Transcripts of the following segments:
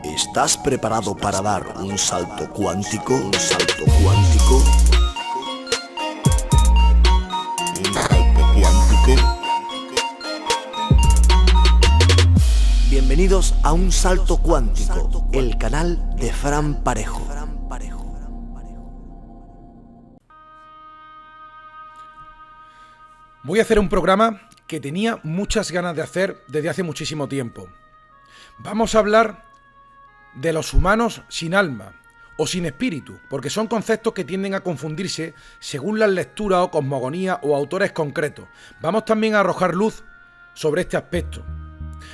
¿Estás preparado para dar un salto cuántico? Un salto cuántico. Un salto cuántico. Bienvenidos a Un Salto Cuántico, el canal de Fran Parejo. Voy a hacer un programa que tenía muchas ganas de hacer desde hace muchísimo tiempo. Vamos a hablar de los humanos sin alma o sin espíritu, porque son conceptos que tienden a confundirse según las lecturas o cosmogonías o autores concretos. Vamos también a arrojar luz sobre este aspecto.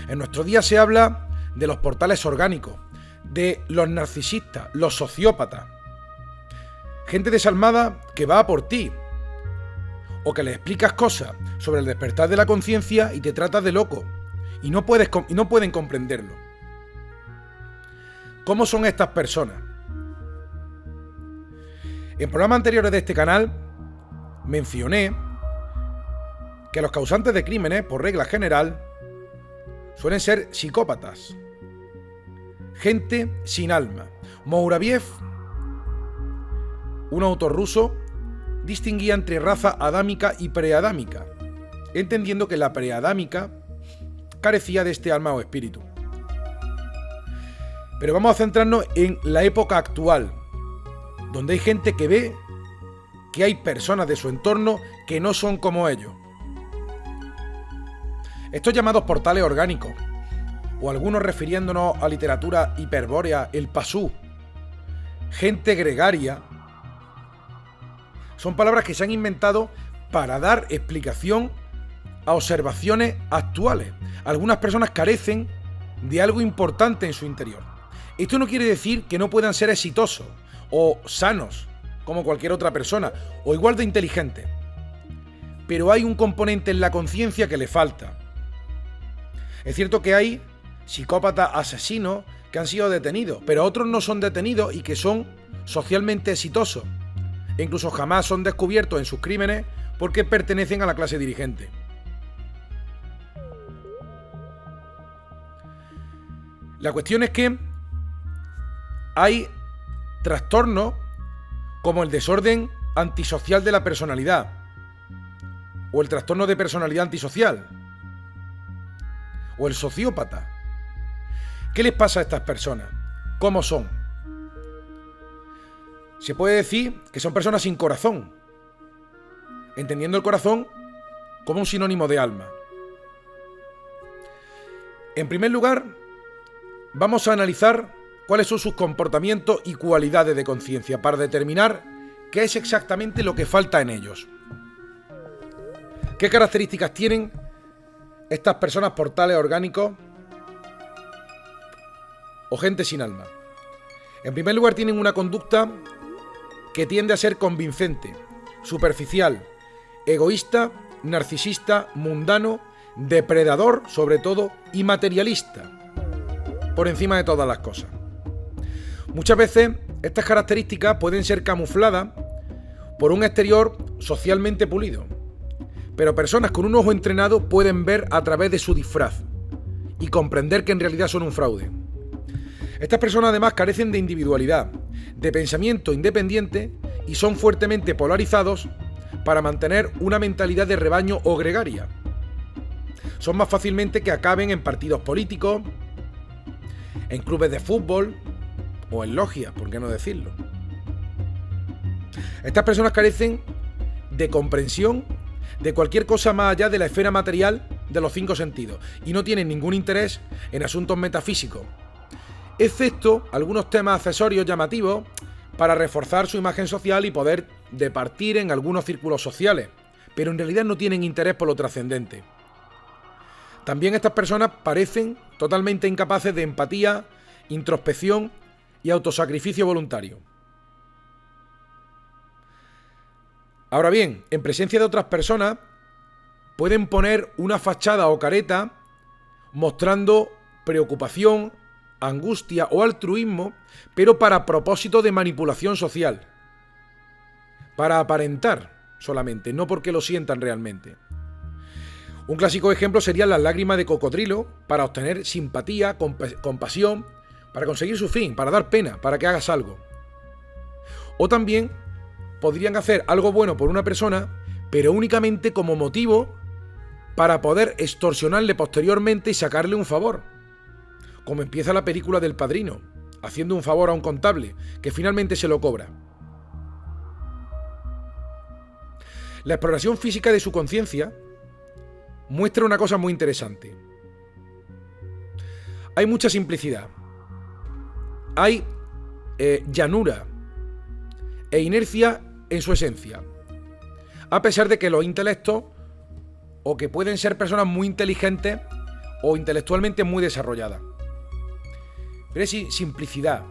En nuestro día se habla de los portales orgánicos, de los narcisistas, los sociópatas, gente desalmada que va a por ti, o que le explicas cosas sobre el despertar de la conciencia y te tratas de loco, y no pueden comprenderlo. ¿Cómo son estas personas? En programas anteriores de este canal mencioné que los causantes de crímenes, por regla general, suelen ser psicópatas, gente sin alma. Mouraviev, un autor ruso, distinguía entre raza adámica y preadámica, entendiendo que la preadámica carecía de este alma o espíritu. Pero vamos a centrarnos en la época actual, donde hay gente que ve que hay personas de su entorno que no son como ellos. Estos llamados portales orgánicos, o algunos refiriéndonos a literatura hiperbórea, el pasú, gente gregaria, son palabras que se han inventado para dar explicación a observaciones actuales. Algunas personas carecen de algo importante en su interior. Esto no quiere decir que no puedan ser exitosos o sanos como cualquier otra persona, o igual de inteligentes. Pero hay un componente en la conciencia que le falta. Es cierto que hay psicópatas asesinos que han sido detenidos, pero otros no son detenidos y que son socialmente exitosos. E incluso jamás son descubiertos en sus crímenes porque pertenecen a la clase dirigente. La cuestión es que hay trastornos como el desorden antisocial de la personalidad o el trastorno de personalidad antisocial o el sociópata. ¿Qué les pasa a estas personas? ¿Cómo son? Se puede decir que son personas sin corazón, entendiendo el corazón como un sinónimo de alma. En primer lugar, vamos a analizar cuáles son sus comportamientos y cualidades de conciencia para determinar qué es exactamente lo que falta en ellos. ¿Qué características tienen estas personas portales orgánicos o gente sin alma? En primer lugar, tienen una conducta que tiende a ser convincente, superficial, egoísta, narcisista, mundano, depredador, sobre todo, y materialista, por encima de todas las cosas. Muchas veces estas características pueden ser camufladas por un exterior socialmente pulido, pero personas con un ojo entrenado pueden ver a través de su disfraz y comprender que en realidad son un fraude. Estas personas además carecen de individualidad, de pensamiento independiente y son fuertemente polarizados para mantener una mentalidad de rebaño o gregaria. Son más fácilmente que acaben en partidos políticos, en clubes de fútbol o en logias, ¿por qué no decirlo? Estas personas carecen de comprensión de cualquier cosa más allá de la esfera material de los 5 sentidos y no tienen ningún interés en asuntos metafísicos, excepto algunos temas accesorios llamativos para reforzar su imagen social y poder departir en algunos círculos sociales, pero en realidad no tienen interés por lo trascendente. También estas personas parecen totalmente incapaces de empatía, introspección y autosacrificio voluntario. Ahora bien, en presencia de otras personas, pueden poner una fachada o careta mostrando preocupación, angustia o altruismo, pero para propósito de manipulación social. Para aparentar solamente, no porque lo sientan realmente. Un clásico ejemplo serían las lágrimas de cocodrilo para obtener simpatía, compasión para conseguir su fin, para dar pena, para que hagas algo. O también podrían hacer algo bueno por una persona, pero únicamente como motivo para poder extorsionarle posteriormente y sacarle un favor. Como empieza la película del Padrino, haciendo un favor a un contable, que finalmente se lo cobra. La exploración física de su conciencia muestra una cosa muy interesante. Hay mucha simplicidad. Hay llanura e inercia en su esencia. A pesar de que los intelectos, o que pueden ser personas muy inteligentes o intelectualmente muy desarrolladas. Pero es simplicidad.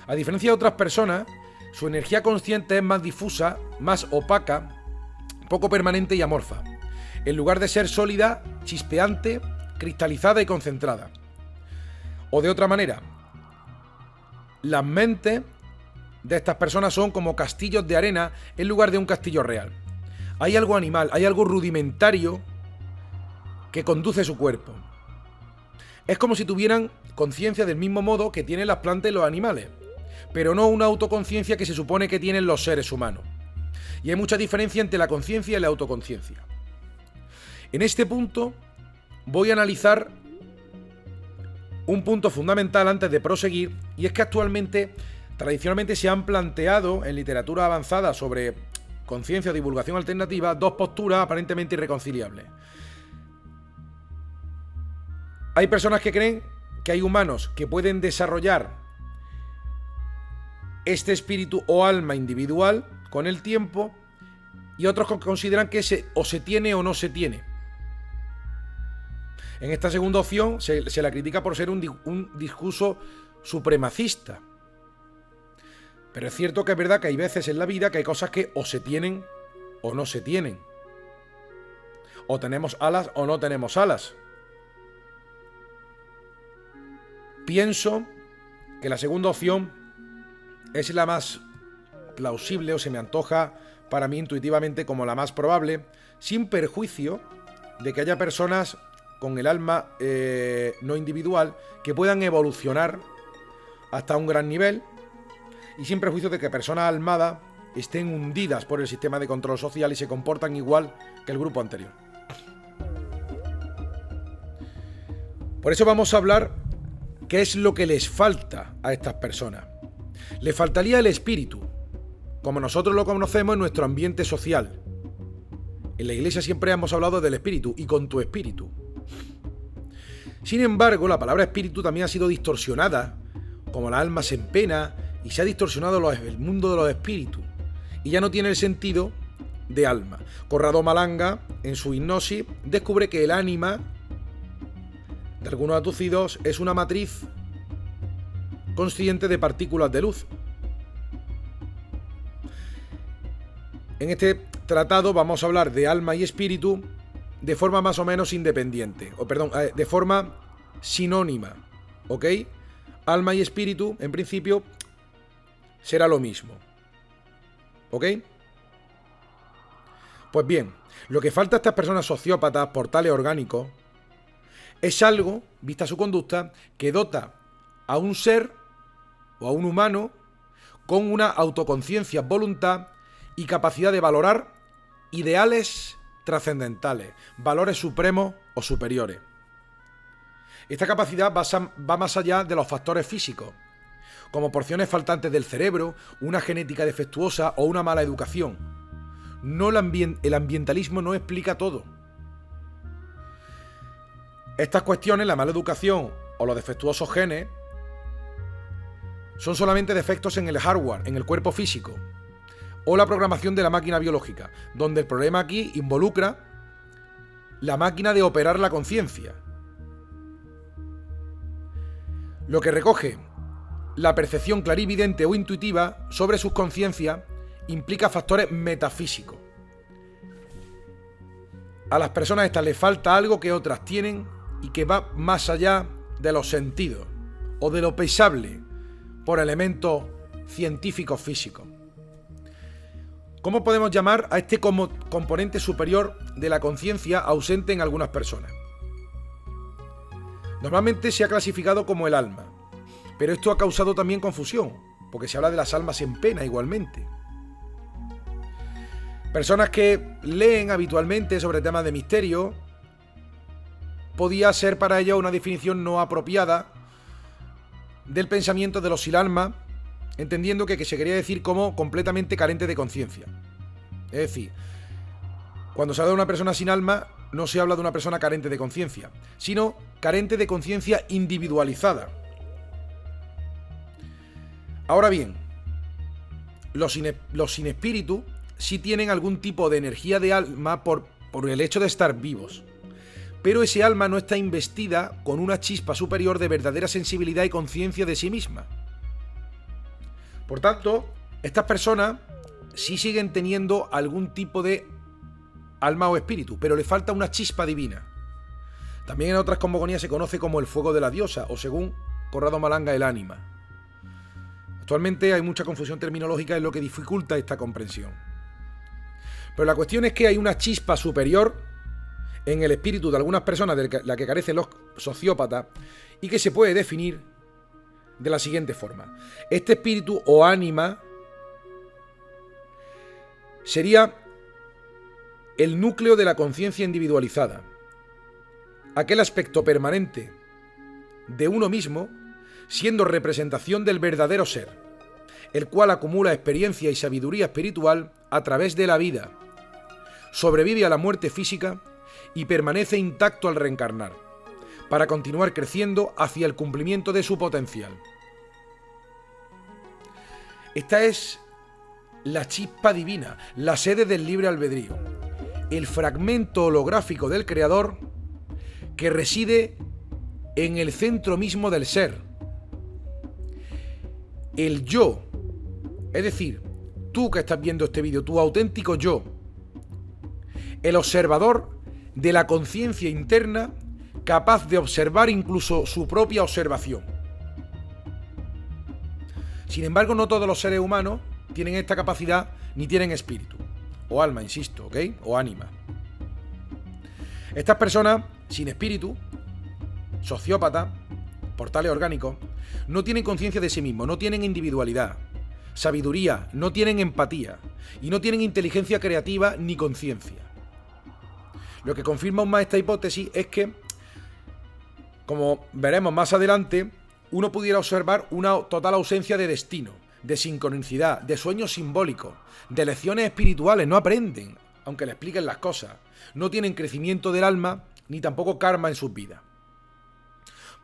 A diferencia de otras personas, su energía consciente es más difusa, más opaca, poco permanente y amorfa, en lugar de ser sólida, chispeante, cristalizada y concentrada. O de otra manera, las mentes de estas personas son como castillos de arena en lugar de un castillo real. Hay algo animal, hay algo rudimentario que conduce su cuerpo. Es como si tuvieran conciencia del mismo modo que tienen las plantas y los animales, pero no una autoconciencia que se supone que tienen los seres humanos. Y hay mucha diferencia entre la conciencia y la autoconciencia. En este punto voy a analizar un punto fundamental antes de proseguir, y es que actualmente, tradicionalmente se han planteado en literatura avanzada sobre conciencia o divulgación alternativa dos posturas aparentemente irreconciliables. Hay personas que creen que hay humanos que pueden desarrollar este espíritu o alma individual con el tiempo, y otros que consideran que o se tiene o no se tiene. En esta segunda opción se la critica por ser un discurso supremacista. Pero es cierto que es verdad que hay veces en la vida que hay cosas que o se tienen o no se tienen. O tenemos alas o no tenemos alas. Pienso que la segunda opción es la más plausible, o se me antoja para mí intuitivamente como la más probable, sin perjuicio de que haya personas con el alma no individual que puedan evolucionar hasta un gran nivel, y sin perjuicio de que personas almadas estén hundidas por el sistema de control social y se comportan igual que el grupo anterior. Por eso vamos a hablar qué es lo que les falta a estas personas. Les faltaría el espíritu, como nosotros lo conocemos en nuestro ambiente social. En la iglesia siempre hemos hablado del espíritu y con tu espíritu. Sin embargo, la palabra espíritu también ha sido distorsionada, como la alma se empena, y se ha distorsionado el mundo de los espíritus, y ya no tiene el sentido de alma. Corrado Malanga, en su hipnosis, descubre que el ánima de algunos aducidos es una matriz consciente de partículas de luz. En este tratado vamos a hablar de alma y espíritu de forma más o menos independiente, de forma sinónima, ¿ok? Alma y espíritu, en principio, será lo mismo, ¿ok? Pues bien, lo que falta a estas personas sociópatas, portales orgánicos, es algo, vista su conducta, que dota a un ser o a un humano con una autoconciencia, voluntad y capacidad de valorar ideales trascendentales, valores supremos o superiores. Esta capacidad va más allá de los factores físicos, como porciones faltantes del cerebro, una genética defectuosa o una mala educación. El ambientalismo no explica todo. Estas cuestiones, la mala educación o los defectuosos genes, son solamente defectos en el hardware, en el cuerpo físico, o la programación de la máquina biológica, donde el problema aquí involucra la máquina de operar la conciencia. Lo que recoge la percepción clarividente o intuitiva sobre sus conciencias implica factores metafísicos. A las personas estas les falta algo que otras tienen y que va más allá de los sentidos o de lo pesable por elementos científicos físicos. ¿Cómo podemos llamar a este como componente superior de la conciencia ausente en algunas personas? Normalmente se ha clasificado como el alma, pero esto ha causado también confusión, porque se habla de las almas en pena igualmente. Personas que leen habitualmente sobre temas de misterio, podía ser para ellos una definición no apropiada del pensamiento de los sin alma, entendiendo que se quería decir como completamente carente de conciencia. Es decir, cuando se habla de una persona sin alma, no se habla de una persona carente de conciencia, sino carente de conciencia individualizada. Ahora bien, los sin espíritu sí tienen algún tipo de energía de alma por el hecho de estar vivos, pero ese alma no está investida con una chispa superior de verdadera sensibilidad y conciencia de sí misma. Por tanto, estas personas sí siguen teniendo algún tipo de alma o espíritu, pero le falta una chispa divina. También en otras cosmogonías se conoce como el fuego de la diosa, o según Corrado Malanga, el ánima. Actualmente hay mucha confusión terminológica en lo que dificulta esta comprensión. Pero la cuestión es que hay una chispa superior en el espíritu de algunas personas de la que carecen los sociópatas y que se puede definir de la siguiente forma. Este espíritu o ánima sería el núcleo de la conciencia individualizada, aquel aspecto permanente de uno mismo, siendo representación del verdadero ser, el cual acumula experiencia y sabiduría espiritual a través de la vida, sobrevive a la muerte física y permanece intacto al reencarnar, para continuar creciendo hacia el cumplimiento de su potencial. Esta es la chispa divina, la sede del libre albedrío, el fragmento holográfico del Creador que reside en el centro mismo del ser. El yo, es decir, tú que estás viendo este vídeo, tu auténtico yo, el observador de la conciencia interna capaz de observar incluso su propia observación. Sin embargo, no todos los seres humanos tienen esta capacidad ni tienen espíritu, o alma, insisto, ¿ok? O ánima. Estas personas sin espíritu, sociópatas, portales orgánicos, no tienen conciencia de sí mismos, no tienen individualidad, sabiduría, no tienen empatía y no tienen inteligencia creativa ni conciencia. Lo que confirma aún más esta hipótesis es que, como veremos más adelante, uno pudiera observar una total ausencia de destino, de sincronicidad, de sueños simbólicos, de lecciones espirituales. No aprenden, aunque le expliquen las cosas. No tienen crecimiento del alma, ni tampoco karma en sus vidas.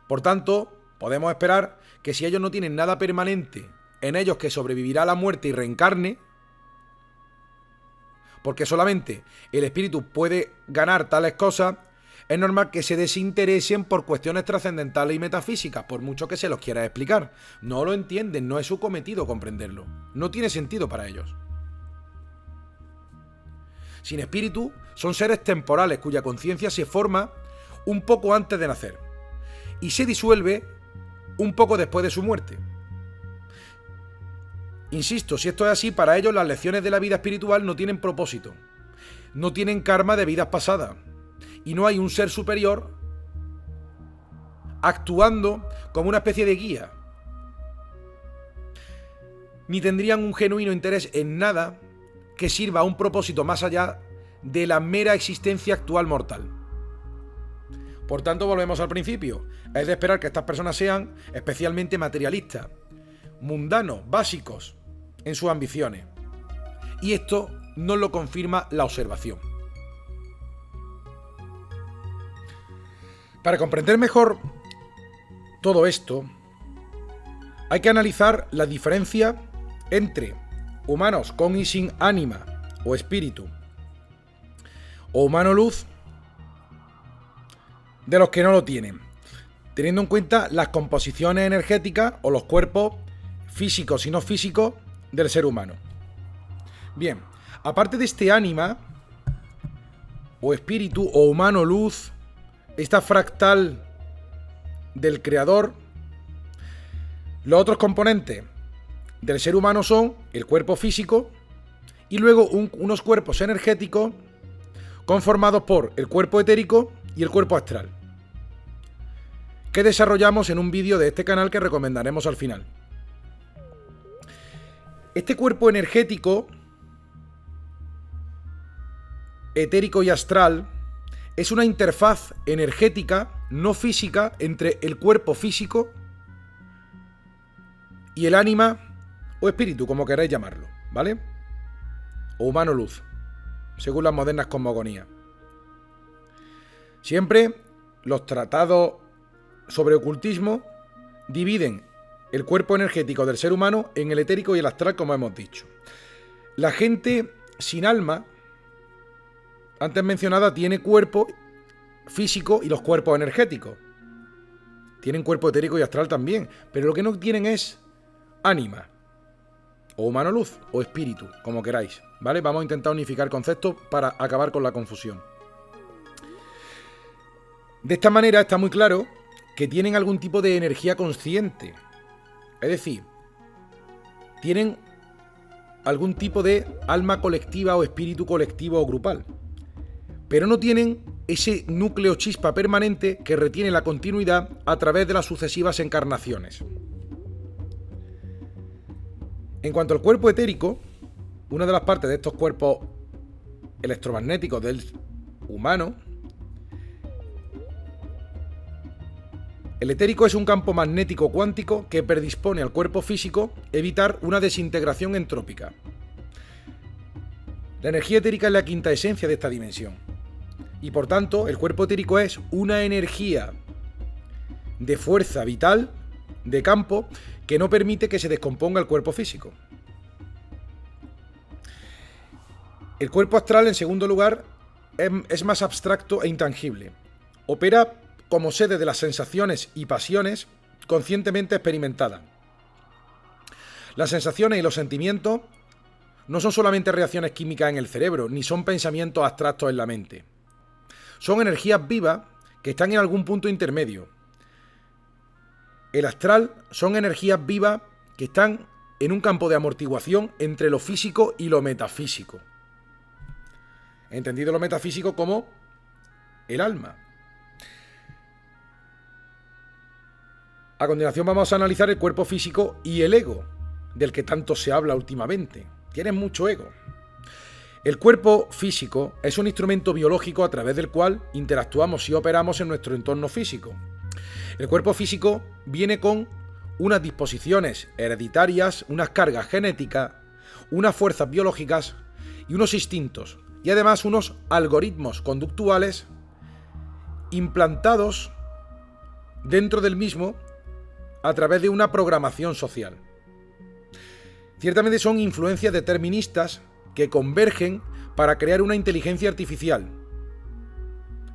Por tanto, podemos esperar que si ellos no tienen nada permanente en ellos que sobrevivirá a la muerte y reencarne, porque solamente el espíritu puede ganar tales cosas, es normal que se desinteresen por cuestiones trascendentales y metafísicas, por mucho que se los quiera explicar. No lo entienden, no es su cometido comprenderlo. No tiene sentido para ellos. Sin espíritu, son seres temporales cuya conciencia se forma un poco antes de nacer y se disuelve un poco después de su muerte. Insisto, si esto es así, para ellos las lecciones de la vida espiritual no tienen propósito, no tienen karma de vidas pasadas, y no hay un ser superior actuando como una especie de guía. Ni tendrían un genuino interés en nada que sirva a un propósito más allá de la mera existencia actual mortal. Por tanto, volvemos al principio. Es de esperar que estas personas sean especialmente materialistas, mundanos, básicos en sus ambiciones. Y esto nos lo confirma la observación. Para comprender mejor todo esto, hay que analizar la diferencia entre humanos con y sin ánima o espíritu, o humano luz, de los que no lo tienen, teniendo en cuenta las composiciones energéticas o los cuerpos físicos y no físicos del ser humano. Bien, aparte de este ánima, o espíritu, o humano luz, esta fractal del creador, los otros componentes del ser humano son el cuerpo físico y luego unos cuerpos energéticos conformados por el cuerpo etérico y el cuerpo astral. que desarrollamos en un vídeo de este canal que recomendaremos al final. Este cuerpo energético, etérico y astral es una interfaz energética no física entre el cuerpo físico y el ánima o espíritu, como queráis llamarlo, ¿vale? O humano luz, según las modernas cosmogonías. Siempre los tratados sobre ocultismo dividen el cuerpo energético del ser humano en el etérico y el astral, como hemos dicho. La gente sin alma, antes mencionada, tiene cuerpo físico y los cuerpos energéticos. Tienen cuerpo etérico y astral también, pero lo que no tienen es ánima, o humano luz, o espíritu, como queráis, ¿vale? Vamos a intentar unificar conceptos para acabar con la confusión. De esta manera está muy claro que tienen algún tipo de energía consciente. Es decir, tienen algún tipo de alma colectiva o espíritu colectivo o grupal. Pero no tienen ese núcleo chispa permanente que retiene la continuidad a través de las sucesivas encarnaciones. En cuanto al cuerpo etérico, una de las partes de estos cuerpos electromagnéticos del humano, el etérico es un campo magnético cuántico que predispone al cuerpo físico a evitar una desintegración entrópica. La energía etérica es la quinta esencia de esta dimensión. Y por tanto, el cuerpo etérico es una energía de fuerza vital, de campo, que no permite que se descomponga el cuerpo físico. El cuerpo astral, en segundo lugar, es más abstracto e intangible. Opera como sede de las sensaciones y pasiones conscientemente experimentadas. Las sensaciones y los sentimientos no son solamente reacciones químicas en el cerebro, ni son pensamientos abstractos en la mente. Son energías vivas que están en algún punto intermedio. El astral son energías vivas que están en un campo de amortiguación entre lo físico y lo metafísico. Entendido lo metafísico como el alma. A continuación vamos a analizar el cuerpo físico y el ego, del que tanto se habla últimamente. Tienes mucho ego. El cuerpo físico es un instrumento biológico a través del cual interactuamos y operamos en nuestro entorno físico. El cuerpo físico viene con unas disposiciones hereditarias, unas cargas genéticas, unas fuerzas biológicas y unos instintos, y además unos algoritmos conductuales implantados dentro del mismo a través de una programación social. Ciertamente son influencias deterministas que convergen para crear una inteligencia artificial.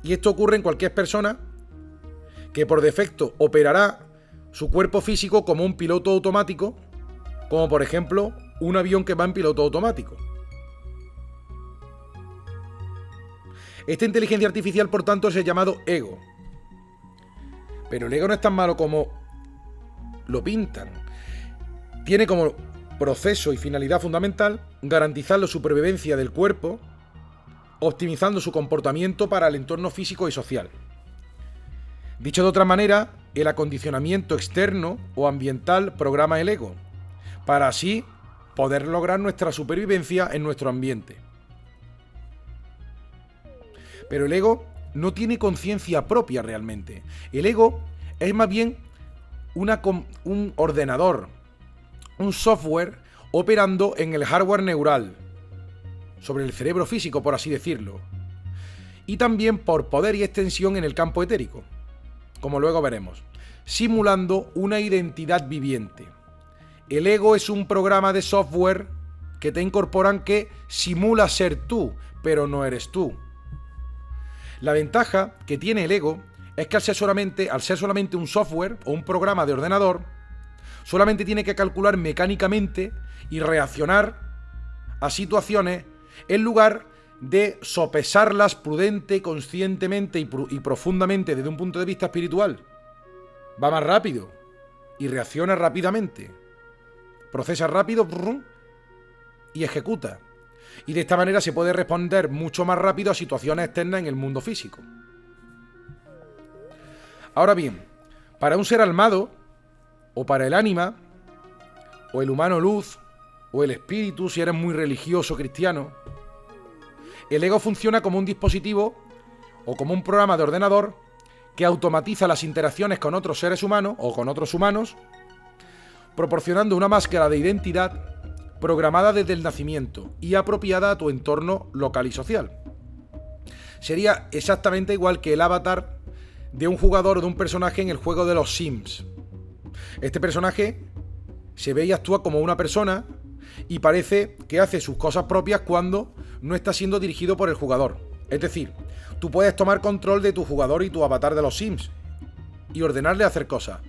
Y esto ocurre en cualquier persona que por defecto operará su cuerpo físico como un piloto automático, como por ejemplo un avión que va en piloto automático. Esta inteligencia artificial, por tanto, es el llamado ego. Pero el ego no es tan malo como lo pintan. Tiene como proceso y finalidad fundamental garantizar la supervivencia del cuerpo, optimizando su comportamiento para el entorno físico y social. Dicho de otra manera, el acondicionamiento externo o ambiental programa el ego, para así poder lograr nuestra supervivencia en nuestro ambiente. Pero el ego no tiene conciencia propia realmente. El ego es más bien un ordenador, un software operando en el hardware neural, sobre el cerebro físico, por así decirlo, y también por poder y extensión en el campo etérico, como luego veremos, simulando una identidad viviente. El ego es un programa de software que te incorporan que simula ser tú, pero no eres tú. La ventaja que tiene el ego es que al ser solamente un software o un programa de ordenador, solamente tiene que calcular mecánicamente y reaccionar a situaciones en lugar de sopesarlas prudente, conscientemente y profundamente desde un punto de vista espiritual. Va más rápido y reacciona rápidamente. Procesa rápido y ejecuta. Y de esta manera se puede responder mucho más rápido a situaciones externas en el mundo físico. Ahora bien, Para un ser almado, o para el ánima, o el humano luz, o el espíritu, si eres muy religioso cristiano, el ego funciona como un dispositivo o como un programa de ordenador que automatiza las interacciones con otros seres humanos o con otros humanos, proporcionando una máscara de identidad programada desde el nacimiento y apropiada a tu entorno local y social. Sería exactamente igual que el avatar de un jugador o de un personaje en el juego de los Sims. Este personaje se ve y actúa como una persona y parece que hace sus cosas propias cuando no está siendo dirigido por el jugador. Es decir, tú puedes tomar control de tu jugador y tu avatar de los Sims y ordenarle hacer cosas,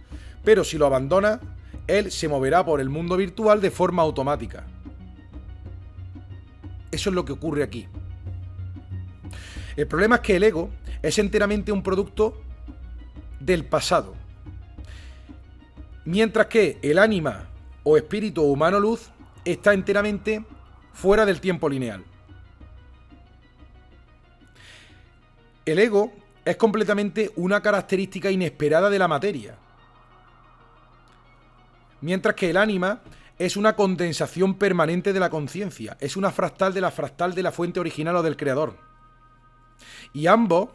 pero si lo abandonas, él se moverá por el mundo virtual de forma automática. Eso es lo que ocurre aquí. El problema es que el ego es enteramente un producto del pasado, mientras que el ánima o espíritu o humano luz está enteramente fuera del tiempo lineal. El ego es completamente una característica inesperada de la materia, mientras que el ánima es una condensación permanente de la conciencia, es una fractal de la fuente original o del creador. Y ambos,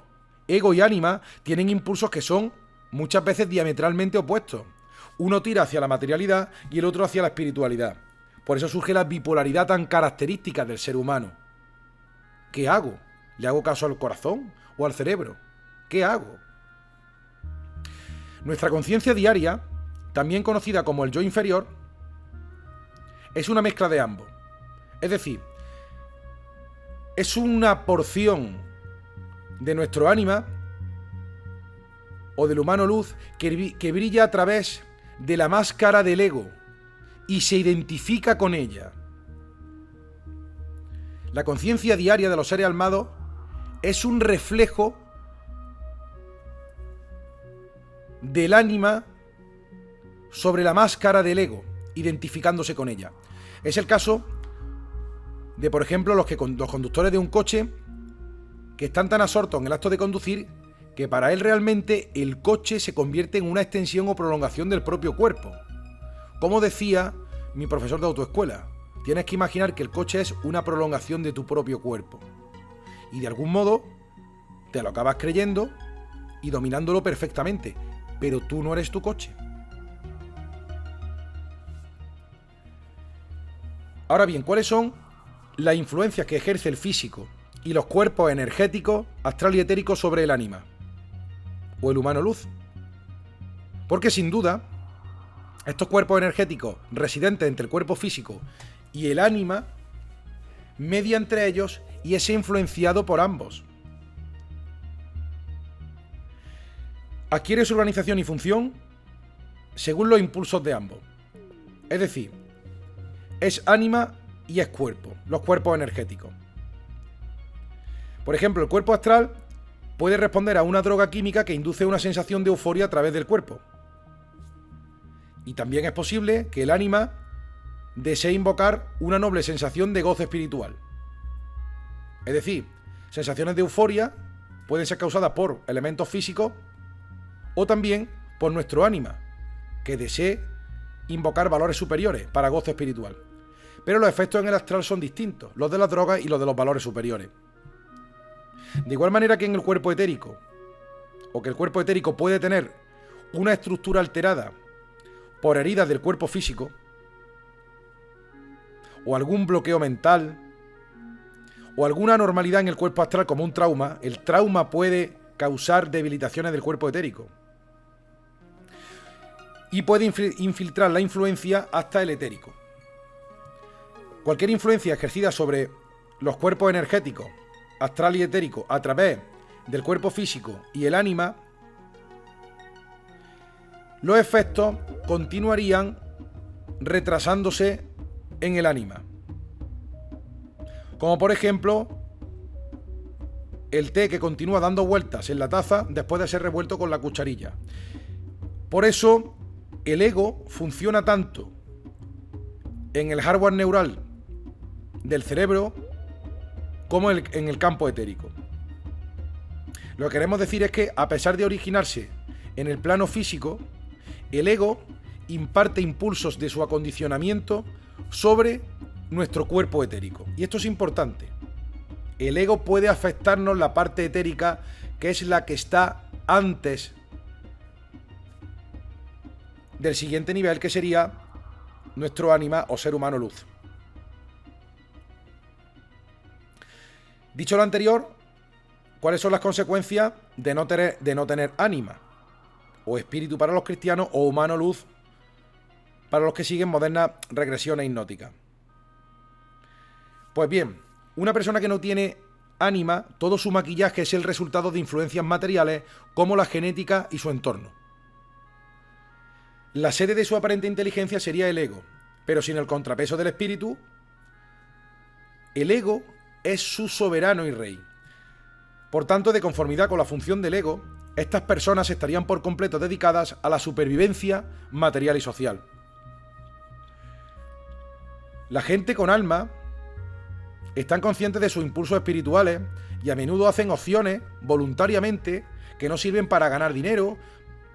ego y ánima, tienen impulsos que son muchas veces diametralmente opuestos. Uno tira hacia la materialidad y el otro hacia la espiritualidad. Por eso surge la bipolaridad tan característica del ser humano. ¿Qué hago? ¿Le hago caso al corazón o al cerebro? ¿Qué hago? Nuestra conciencia diaria, también conocida como el yo inferior, es una mezcla de ambos. Es decir, es una porción de nuestro ánima o del humano luz que brilla a través de la máscara del ego y se identifica con ella. La conciencia diaria de los seres almados es un reflejo del ánima sobre la máscara del ego, identificándose con ella. Es el caso de, por ejemplo, los conductores de un coche que están tan absortos en el acto de conducir que para él realmente el coche se convierte en una extensión o prolongación del propio cuerpo. Como decía mi profesor de autoescuela, tienes que imaginar que el coche es una prolongación de tu propio cuerpo. Y de algún modo te lo acabas creyendo y dominándolo perfectamente, pero tú no eres tu coche. Ahora bien, ¿cuáles son las influencias que ejerce el físico y los cuerpos energéticos, astral y etérico sobre el ánima o el humano luz? Porque sin duda, estos cuerpos energéticos residentes entre el cuerpo físico y el ánima media entre ellos y es influenciado por ambos. Adquiere su organización y función según los impulsos de ambos. Es decir, es ánima y es cuerpo, los cuerpos energéticos. Por ejemplo, el cuerpo astral puede responder a una droga química que induce una sensación de euforia a través del cuerpo. Y también es posible que el ánima desee invocar una noble sensación de gozo espiritual. Es decir, sensaciones de euforia pueden ser causadas por elementos físicos o también por nuestro ánima, que desee invocar valores superiores para gozo espiritual. Pero los efectos en el astral son distintos, los de las drogas y los de los valores superiores. De igual manera que en el cuerpo etérico, o que el cuerpo etérico puede tener una estructura alterada por heridas del cuerpo físico, o algún bloqueo mental, o alguna anormalidad en el cuerpo astral como un trauma, el trauma puede causar debilitaciones del cuerpo etérico. Y puede infiltrar la influencia hasta el etérico. Cualquier influencia ejercida sobre los cuerpos energéticos, astral y etérico, a través del cuerpo físico y el ánima, los efectos continuarían retrasándose en el ánima. Como por ejemplo, el té que continúa dando vueltas en la taza después de ser revuelto con la cucharilla. Por eso, el ego funciona tanto en el hardware neural del cerebro como en el campo etérico. Lo que queremos decir es que, a pesar de originarse en el plano físico, el ego imparte impulsos de su acondicionamiento sobre nuestro cuerpo etérico. Y esto es importante. El ego puede afectarnos la parte etérica, que es la que está antes del siguiente nivel, que sería nuestro ánima o ser humano luz. Dicho lo anterior, ¿cuáles son las consecuencias de no tener ánima? O espíritu para los cristianos, o humano luz para los que siguen modernas regresiones hipnóticas. Pues bien, una persona que no tiene ánima, todo su maquillaje es el resultado de influencias materiales como la genética y su entorno. La sede de su aparente inteligencia sería el ego, pero sin el contrapeso del espíritu, el ego es su soberano y rey. Por tanto, de conformidad con la función del ego, estas personas estarían por completo dedicadas a la supervivencia material y social. La gente con alma están conscientes de sus impulsos espirituales y a menudo hacen opciones voluntariamente que no sirven para ganar dinero,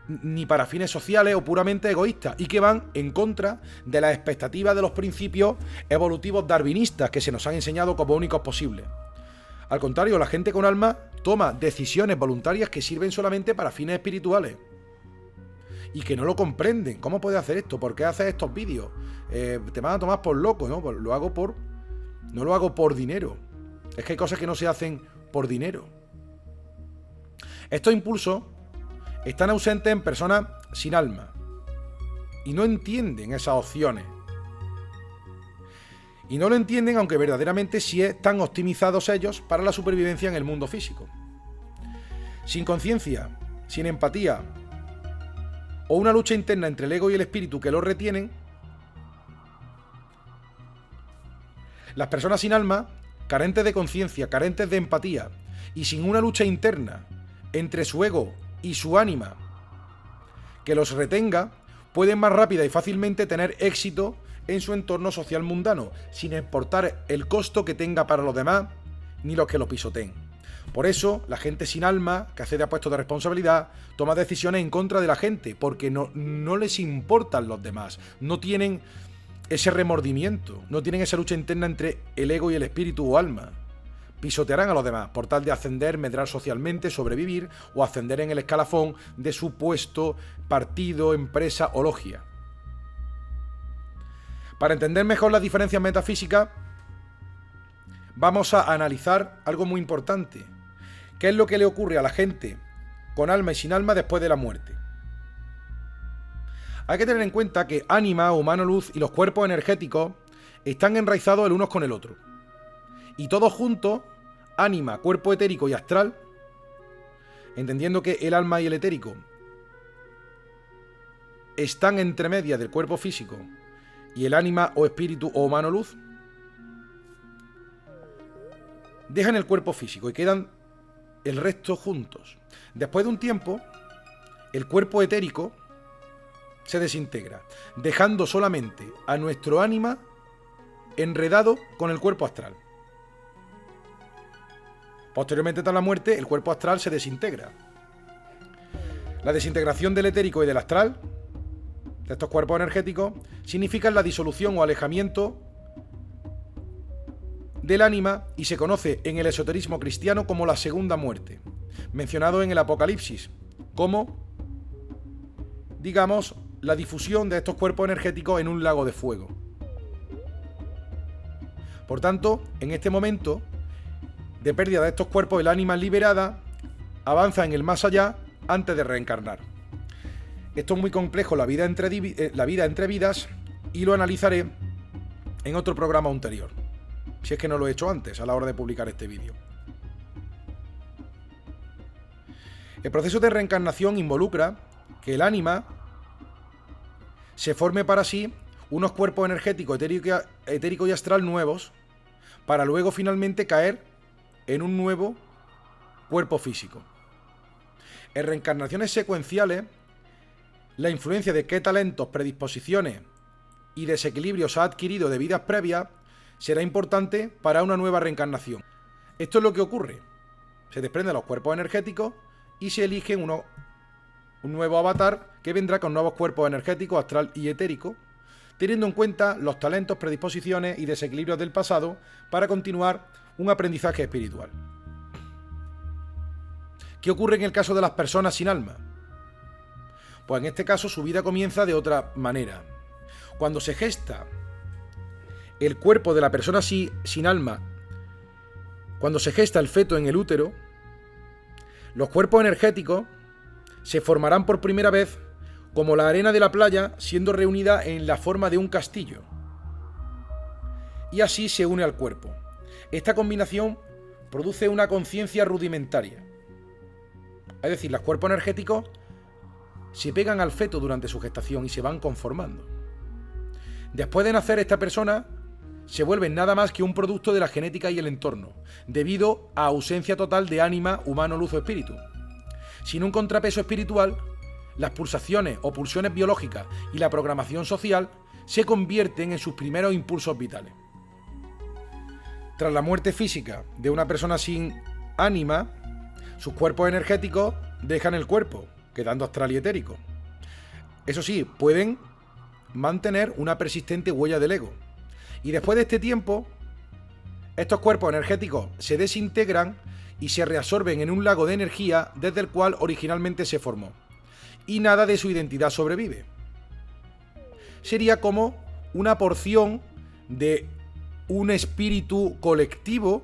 ni para fines sociales o puramente egoístas, y que van en contra de las expectativas de los principios evolutivos darwinistas que se nos han enseñado como únicos posibles. Al contrario, la gente con alma toma decisiones voluntarias que sirven solamente para fines espirituales y que no lo comprenden. ¿Cómo puedes hacer esto? ¿Por qué haces estos vídeos? Te van a tomar por loco, ¿no? No lo hago por dinero. Es que hay cosas que no se hacen por dinero. Estos impulsos están ausentes en personas sin alma y no entienden esas opciones. Y no lo entienden, aunque verdaderamente sí están optimizados ellos para la supervivencia en el mundo físico. Sin conciencia, sin empatía, o una lucha interna entre el ego y el espíritu que los retienen, las personas sin alma, carentes de conciencia, carentes de empatía y sin una lucha interna entre su ego y su ánima que los retenga, pueden más rápida y fácilmente tener éxito en su entorno social mundano, sin importar el costo que tenga para los demás ni los que lo pisoteen. Por eso, la gente sin alma, que accede a puestos de responsabilidad, toma decisiones en contra de la gente, porque no les importan los demás, no tienen ese remordimiento, no tienen esa lucha interna entre el ego y el espíritu o alma. Pisotearán a los demás por tal de ascender, medrar socialmente, sobrevivir o ascender en el escalafón de su puesto, partido, empresa o logia. Para entender mejor las diferencias metafísicas, vamos a analizar algo muy importante. ¿Qué es lo que le ocurre a la gente con alma y sin alma después de la muerte? Hay que tener en cuenta que ánima, humano luz y los cuerpos energéticos están enraizados el unos con el otro. Y todos juntos, ánima, cuerpo etérico y astral, entendiendo que el alma y el etérico están entre medias del cuerpo físico y el ánima o espíritu o humano luz, dejan el cuerpo físico y quedan el resto juntos. Después de un tiempo, el cuerpo etérico se desintegra, dejando solamente a nuestro ánima enredado con el cuerpo astral. Posteriormente, tras la muerte, el cuerpo astral se desintegra. La desintegración del etérico y del astral, de estos cuerpos energéticos, significa la disolución o alejamiento del ánima y se conoce en el esoterismo cristiano como la segunda muerte, mencionado en el Apocalipsis, como, digamos, la difusión de estos cuerpos energéticos en un lago de fuego. Por tanto, en este momento de pérdida de estos cuerpos, el ánima liberada avanza en el más allá antes de reencarnar. Esto es muy complejo, la vida entre vidas, y lo analizaré en otro programa anterior, si es que no lo he hecho antes, a la hora de publicar este vídeo. El proceso de reencarnación involucra que el ánima se forme para sí unos cuerpos energéticos, etérico y astral nuevos, para luego finalmente caer en un nuevo cuerpo físico. En reencarnaciones secuenciales, la influencia de qué talentos, predisposiciones y desequilibrios ha adquirido de vidas previas será importante para una nueva reencarnación. Esto es lo que ocurre. Se desprenden los cuerpos energéticos y se eligen unos un nuevo avatar que vendrá con nuevos cuerpos energéticos, astral y etérico, teniendo en cuenta los talentos, predisposiciones y desequilibrios del pasado para continuar un aprendizaje espiritual. ¿Qué ocurre en el caso de las personas sin alma? Pues en este caso su vida comienza de otra manera. Cuando se gesta el cuerpo de la persona sin alma, cuando se gesta el feto en el útero, los cuerpos energéticos se formarán por primera vez como la arena de la playa siendo reunida en la forma de un castillo. Y así se une al cuerpo. Esta combinación produce una conciencia rudimentaria. Es decir, los cuerpos energéticos se pegan al feto durante su gestación y se van conformando. Después de nacer, esta persona se vuelve nada más que un producto de la genética y el entorno, debido a ausencia total de ánima, humano, luz o espíritu. Sin un contrapeso espiritual, las pulsaciones o pulsiones biológicas y la programación social se convierten en sus primeros impulsos vitales. Tras la muerte física de una persona sin ánima, sus cuerpos energéticos dejan el cuerpo, quedando astral y etérico. Eso sí, pueden mantener una persistente huella del ego. Y después de este tiempo, estos cuerpos energéticos se desintegran y se reabsorben en un lago de energía desde el cual originalmente se formó. Y nada de su identidad sobrevive. Sería como una porción de un espíritu colectivo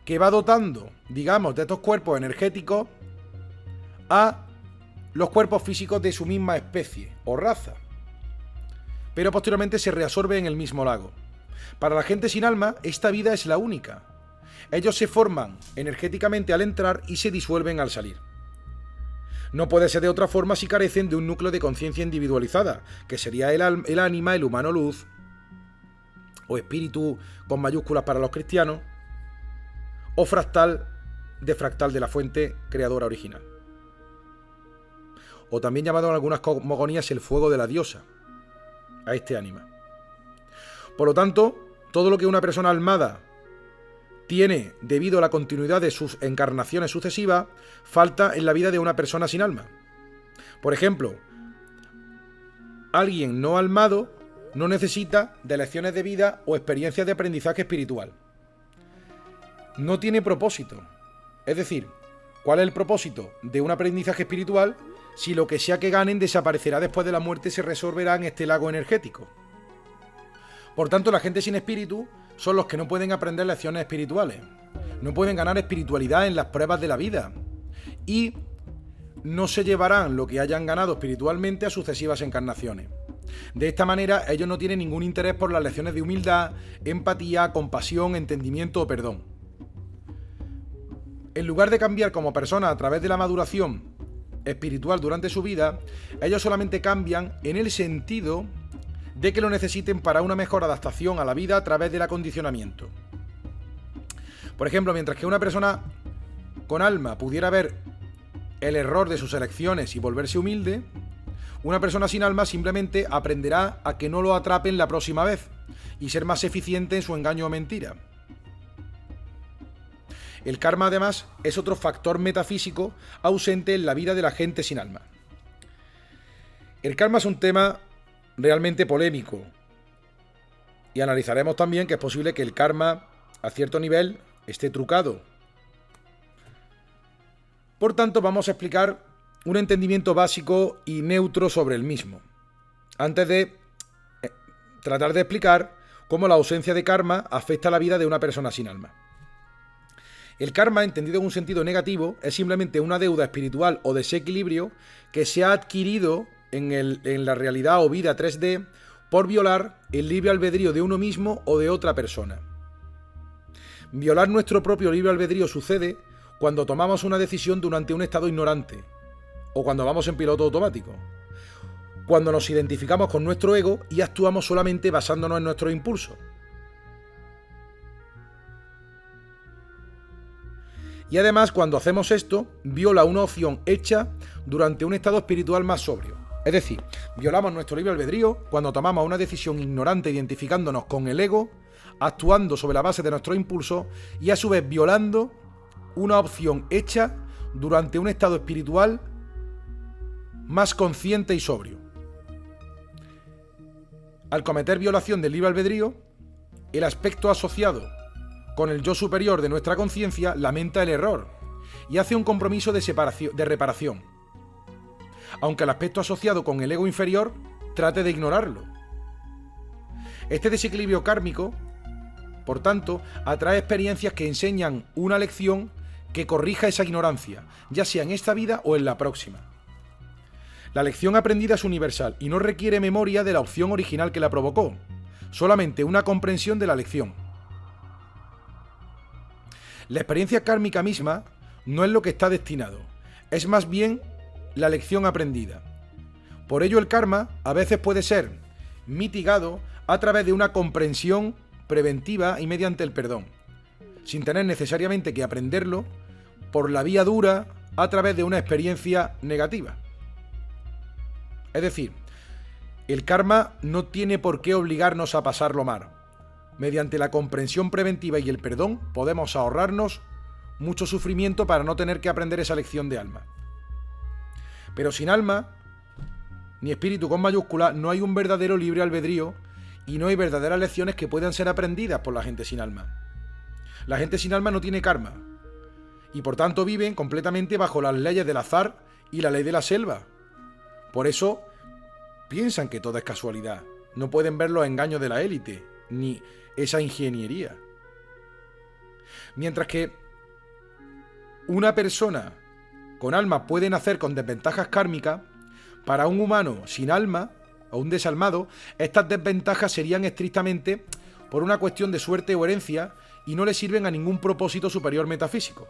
que va dotando, digamos, de estos cuerpos energéticos a los cuerpos físicos de su misma especie o raza, pero posteriormente se reabsorbe en el mismo lago. Para la gente sin alma, esta vida es la única. Ellos se forman energéticamente al entrar y se disuelven al salir. No puede ser de otra forma si carecen de un núcleo de conciencia individualizada, que sería el ánima, el humano luz, o espíritu con mayúsculas para los cristianos, o fractal de la fuente creadora original. O también llamado en algunas cosmogonías el fuego de la diosa, a este ánima. Por lo tanto, todo lo que una persona almada tiene debido a la continuidad de sus encarnaciones sucesivas, falta en la vida de una persona sin alma. Por ejemplo, alguien no almado no necesita de lecciones de vida o experiencias de aprendizaje espiritual. No tiene propósito. Es decir, ¿cuál es el propósito de un aprendizaje espiritual si lo que sea que ganen desaparecerá después de la muerte y se resolverá en este lago energético? Por tanto, la gente sin espíritu son los que no pueden aprender lecciones espirituales, no pueden ganar espiritualidad en las pruebas de la vida y no se llevarán lo que hayan ganado espiritualmente a sucesivas encarnaciones. De esta manera, ellos no tienen ningún interés por las lecciones de humildad, empatía, compasión, entendimiento o perdón. En lugar de cambiar como persona a través de la maduración espiritual durante su vida, ellos solamente cambian en el sentido de que lo necesiten para una mejor adaptación a la vida a través del acondicionamiento. Por ejemplo, mientras que una persona con alma pudiera ver el error de sus elecciones y volverse humilde, una persona sin alma simplemente aprenderá a que no lo atrapen la próxima vez y ser más eficiente en su engaño o mentira. El karma, además, es otro factor metafísico ausente en la vida de la gente sin alma. El karma es un tema realmente polémico y analizaremos también que es posible que el karma a cierto nivel esté trucado. Por tanto, vamos a explicar un entendimiento básico y neutro sobre el mismo, antes de tratar de explicar cómo la ausencia de karma afecta a la vida de una persona sin alma. El karma, entendido en un sentido negativo, es simplemente una deuda espiritual o desequilibrio que se ha adquirido en la realidad o vida 3D por violar el libre albedrío de uno mismo o de otra persona. Violar nuestro propio libre albedrío sucede cuando tomamos una decisión durante un estado ignorante o cuando vamos en piloto automático, cuando nos identificamos con nuestro ego y actuamos solamente basándonos en nuestros impulsos. Y además, cuando hacemos esto, viola una opción hecha durante un estado espiritual más sobrio. Es decir, violamos nuestro libre albedrío cuando tomamos una decisión ignorante identificándonos con el ego, actuando sobre la base de nuestros impulsos y a su vez violando una opción hecha durante un estado espiritual más consciente y sobrio. Al cometer violación del libre albedrío, el aspecto asociado con el yo superior de nuestra conciencia lamenta el error y hace un compromiso de reparación, aunque el aspecto asociado con el ego inferior trate de ignorarlo. Este desequilibrio kármico, por tanto, atrae experiencias que enseñan una lección que corrija esa ignorancia, ya sea en esta vida o en la próxima. La lección aprendida es universal y no requiere memoria de la opción original que la provocó, solamente una comprensión de la lección. La experiencia kármica misma no es lo que está destinado, es más bien la lección aprendida. Por ello el karma a veces puede ser mitigado a través de una comprensión preventiva y mediante el perdón, sin tener necesariamente que aprenderlo por la vía dura a través de una experiencia negativa. Es decir, el karma no tiene por qué obligarnos a pasarlo mal. Mediante la comprensión preventiva y el perdón podemos ahorrarnos mucho sufrimiento para no tener que aprender esa lección de alma. Pero sin alma, ni espíritu con mayúscula, no hay un verdadero libre albedrío y no hay verdaderas lecciones que puedan ser aprendidas por la gente sin alma. La gente sin alma no tiene karma y por tanto viven completamente bajo las leyes del azar y la ley de la selva. Por eso piensan que todo es casualidad, no pueden ver los engaños de la élite, ni esa ingeniería. Mientras que una persona con alma puede nacer con desventajas kármicas, para un humano sin alma o un desalmado, estas desventajas serían estrictamente por una cuestión de suerte o herencia y no le sirven a ningún propósito superior metafísico.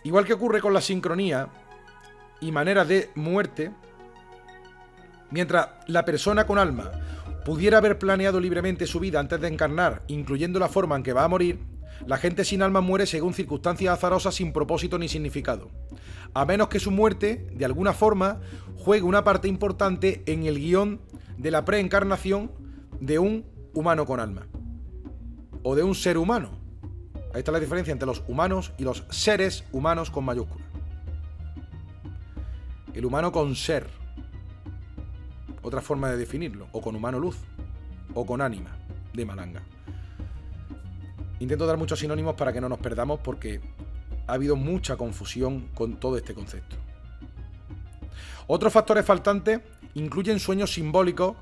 Igual que ocurre con la sincronía y maneras de muerte, mientras la persona con alma pudiera haber planeado libremente su vida antes de encarnar, incluyendo la forma en que va a morir, la gente sin alma muere según circunstancias azarosas sin propósito ni significado, a menos que su muerte, de alguna forma, juegue una parte importante en el guión de la preencarnación de un humano con alma, o de un ser humano. Ahí está la diferencia entre los humanos y los seres humanos con mayúscula. El humano con ser, otra forma de definirlo, o con humano luz, o con ánima, de Malanga. Intento dar muchos sinónimos para que no nos perdamos porque ha habido mucha confusión con todo este concepto. Otros factores faltantes incluyen sueños simbólicos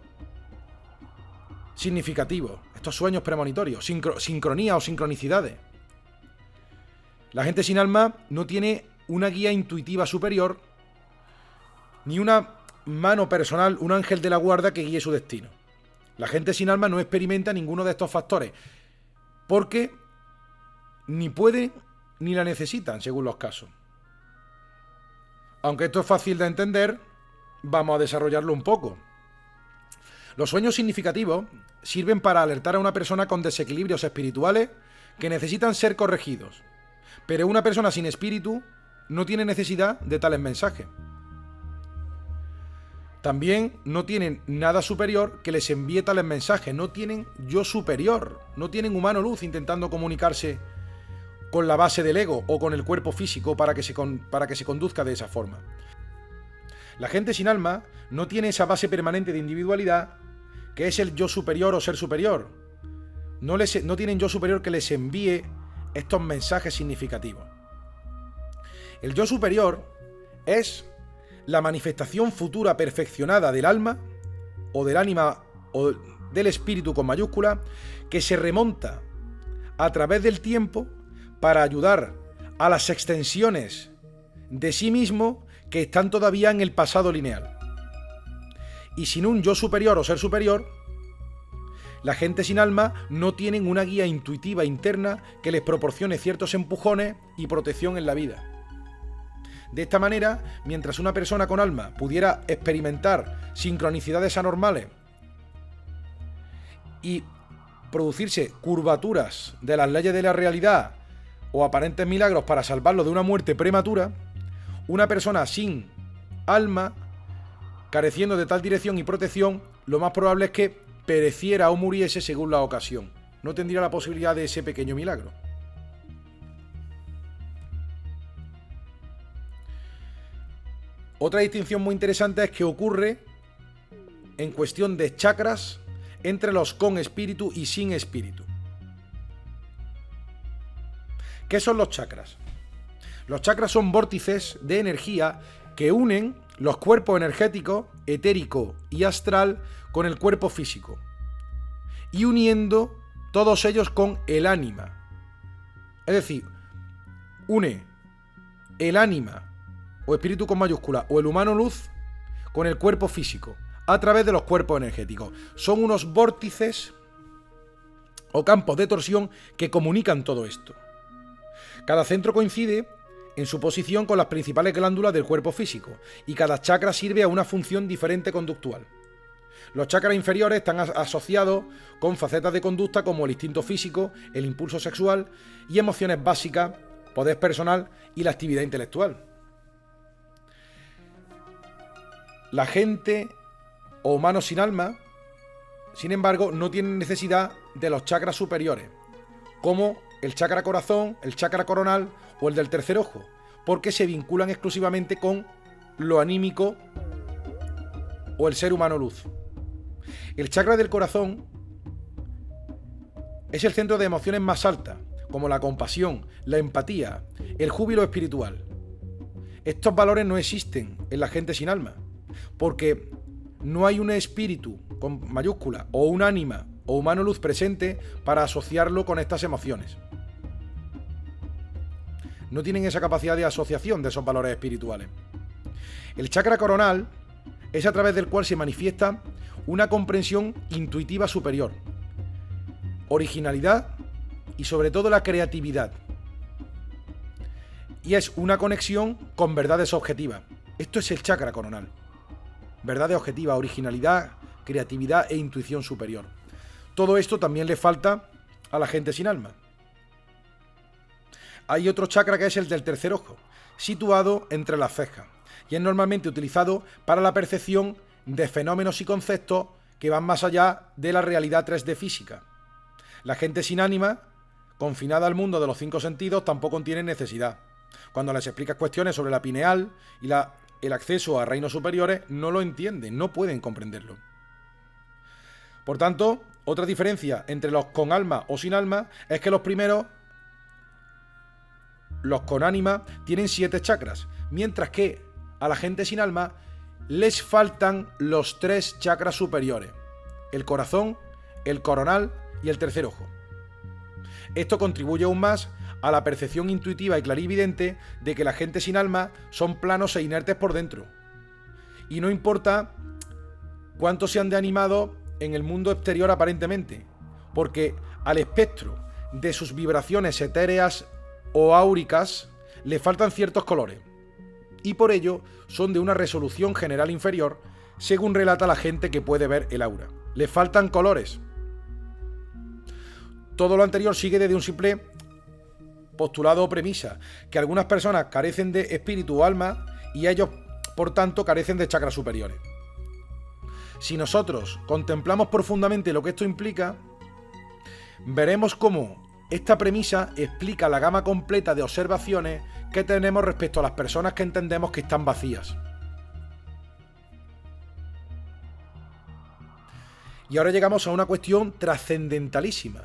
significativos, estos sueños premonitorios, sincronía o sincronicidades. La gente sin alma no tiene una guía intuitiva superior ni una mano personal, un ángel de la guarda que guíe su destino. La gente sin alma no experimenta ninguno de estos factores porque ni pueden ni la necesitan según los casos. Aunque esto es fácil de entender, vamos a desarrollarlo un poco. Los sueños significativos sirven para alertar a una persona con desequilibrios espirituales que necesitan ser corregidos, pero una persona sin espíritu no tiene necesidad de tales mensajes. También no tienen nada superior que les envíe tales mensajes, no tienen yo superior, no tienen humano luz intentando comunicarse con la base del ego o con el cuerpo físico para que se conduzca de esa forma. La gente sin alma no tiene esa base permanente de individualidad que es el yo superior o ser superior. No tienen yo superior que les envíe estos mensajes significativos. El yo superior es la manifestación futura perfeccionada del alma o del ánima o del espíritu con mayúscula que se remonta a través del tiempo para ayudar a las extensiones de sí mismo que están todavía en el pasado lineal. Y sin un yo superior o ser superior, la gente sin alma no tienen una guía intuitiva interna que les proporcione ciertos empujones y protección en la vida. De esta manera, mientras una persona con alma pudiera experimentar sincronicidades anormales y producirse curvaturas de las leyes de la realidad o aparentes milagros para salvarlo de una muerte prematura, una persona sin alma, careciendo de tal dirección y protección, lo más probable es que pereciera o muriese según la ocasión. No tendría la posibilidad de ese pequeño milagro. Otra distinción muy interesante es que ocurre en cuestión de chakras entre los con espíritu y sin espíritu. ¿Qué son los chakras? Los chakras son vórtices de energía que unen los cuerpos energéticos, etérico y astral con el cuerpo físico, y uniendo todos ellos con el ánima. Es decir, une el ánima, o espíritu con mayúscula, o el humano luz, con el cuerpo físico, a través de los cuerpos energéticos. Son unos vórtices o campos de torsión que comunican todo esto. Cada centro coincide en su posición con las principales glándulas del cuerpo físico, y cada chakra sirve a una función diferente conductual. Los chakras inferiores están asociados con facetas de conducta como el instinto físico, el impulso sexual y emociones básicas, poder personal y la actividad intelectual. La gente o humanos sin alma, sin embargo, no tienen necesidad de los chakras superiores, como el chakra corazón, el chakra coronal o el del tercer ojo, porque se vinculan exclusivamente con lo anímico o el ser humano luz. El chakra del corazón es el centro de emociones más altas, como la compasión, la empatía, el júbilo espiritual. Estos valores no existen en la gente sin alma, porque no hay un espíritu con mayúscula o un ánima o humano luz presente para asociarlo con estas emociones. No tienen esa capacidad de asociación de esos valores espirituales. El chakra coronal es a través del cual se manifiesta una comprensión intuitiva superior, originalidad y sobre todo la creatividad. Y es una conexión con verdades objetivas. Esto es el chakra coronal. Verdades objetivas, originalidad, creatividad e intuición superior. Todo esto también le falta a la gente sin alma. Hay otro chakra que es el del tercer ojo, situado entre las cejas, y es normalmente utilizado para la percepción de fenómenos y conceptos que van más allá de la realidad 3D física. La gente sin ánima, confinada al mundo de los 5 sentidos, tampoco tiene necesidad. Cuando les explicas cuestiones sobre la pineal y el acceso a reinos superiores, no lo entienden, no pueden comprenderlo. Por tanto, otra diferencia entre los con alma o sin alma es que los primeros, los con ánima, tienen 7 chakras, mientras que a la gente sin alma les faltan los 3 chakras superiores, el corazón, el coronal y el tercer ojo. Esto contribuye aún más a la percepción intuitiva y clarividente de que la gente sin alma son planos e inertes por dentro. Y no importa cuánto sean de animados en el mundo exterior aparentemente, porque al espectro de sus vibraciones etéreas o áuricas le faltan ciertos colores, y por ello son de una resolución general inferior, según relata la gente que puede ver el aura. Le faltan colores. Todo lo anterior sigue desde un simple postulado o premisa, que algunas personas carecen de espíritu o alma y ellos, por tanto, carecen de chakras superiores. Si nosotros contemplamos profundamente lo que esto implica, veremos cómo esta premisa explica la gama completa de observaciones que tenemos respecto a las personas que entendemos que están vacías. Y ahora llegamos a una cuestión trascendentalísima.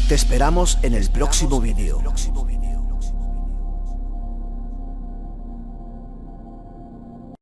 Te esperamos en el próximo vídeo.